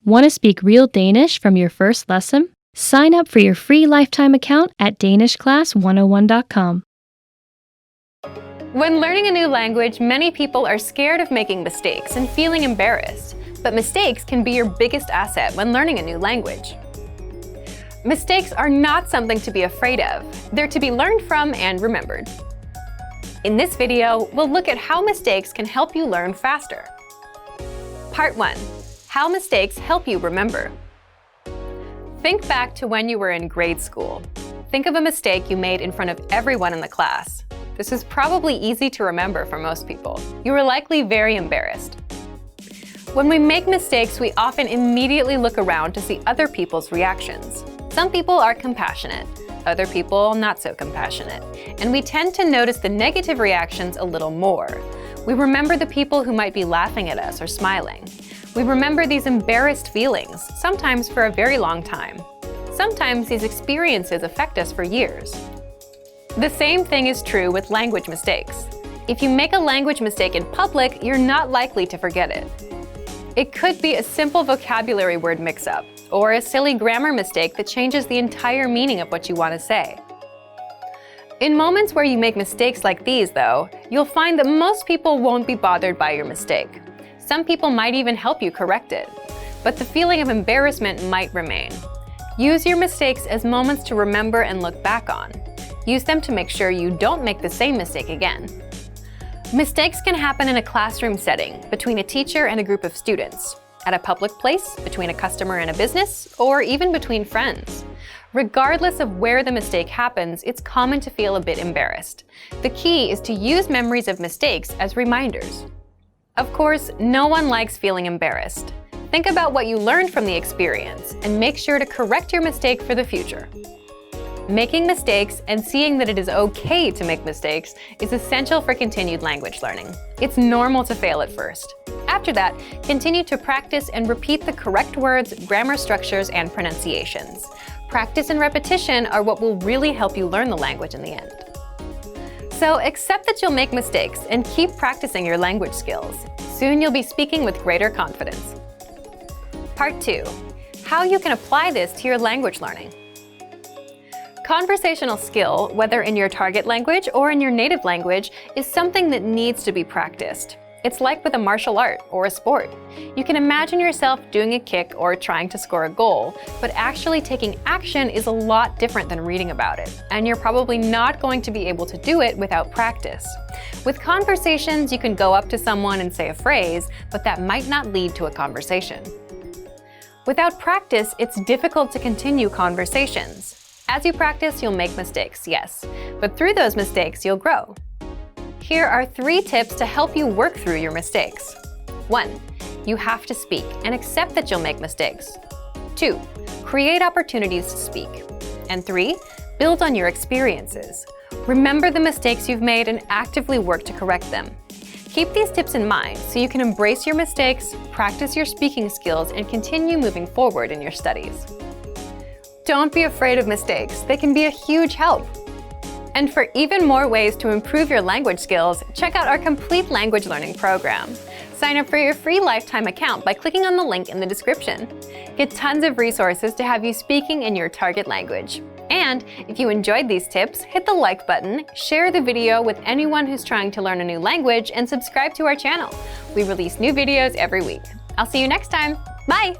Want to speak real Danish from your first lesson? Sign up for your free lifetime account at danishclass101.com. When learning a new language, many people are scared of making mistakes and feeling embarrassed. But mistakes can be your biggest asset when learning a new language. Mistakes are not something to be afraid of. They're to be learned from and remembered. In this video, we'll look at how mistakes can help you learn faster. Part 1. How mistakes help you remember. Think back to when you were in grade school. Think of a mistake you made in front of everyone in the class. This is probably easy to remember for most people. You were likely very embarrassed. When we make mistakes, we often immediately look around to see other people's reactions. Some people are compassionate, other people not so compassionate, and we tend to notice the negative reactions a little more. We remember the people who might be laughing at us or smiling. We remember these embarrassed feelings, sometimes for a very long time. Sometimes these experiences affect us for years. The same thing is true with language mistakes. If you make a language mistake in public, you're not likely to forget it. It could be a simple vocabulary word mix-up, or a silly grammar mistake that changes the entire meaning of what you want to say. In moments where you make mistakes like these, though, you'll find that most people won't be bothered by your mistake. Some people might even help you correct it. But the feeling of embarrassment might remain. Use your mistakes as moments to remember and look back on. Use them to make sure you don't make the same mistake again. Mistakes can happen in a classroom setting, between a teacher and a group of students, at a public place, between a customer and a business, or even between friends. Regardless of where the mistake happens, it's common to feel a bit embarrassed. The key is to use memories of mistakes as reminders. Of course, no one likes feeling embarrassed. Think about what you learned from the experience and make sure to correct your mistake for the future. Making mistakes and seeing that it is okay to make mistakes is essential for continued language learning. It's normal to fail at first. After that, continue to practice and repeat the correct words, grammar structures, and pronunciations. Practice and repetition are what will really help you learn the language in the end. So accept that you'll make mistakes and keep practicing your language skills. Soon you'll be speaking with greater confidence. Part 2. How you can apply this to your language learning. Conversational skill, whether in your target language or in your native language, is something that needs to be practiced. It's like with a martial art or a sport. You can imagine yourself doing a kick or trying to score a goal, but actually taking action is a lot different than reading about it, and you're probably not going to be able to do it without practice. With conversations, you can go up to someone and say a phrase, but that might not lead to a conversation. Without practice, it's difficult to continue conversations. As you practice, you'll make mistakes, yes, but through those mistakes, you'll grow. Here are 3 tips to help you work through your mistakes. 1. You have to speak and accept that you'll make mistakes. 2. Create opportunities to speak. And 3. Build on your experiences. Remember the mistakes you've made and actively work to correct them. Keep these tips in mind so you can embrace your mistakes, practice your speaking skills, and continue moving forward in your studies. Don't be afraid of mistakes. They can be a huge help. And for even more ways to improve your language skills, check out our complete language learning program. Sign up for your free lifetime account by clicking on the link in the description. Get tons of resources to have you speaking in your target language. And if you enjoyed these tips, hit the like button, share the video with anyone who's trying to learn a new language, and subscribe to our channel. We release new videos every week. I'll see you next time. Bye!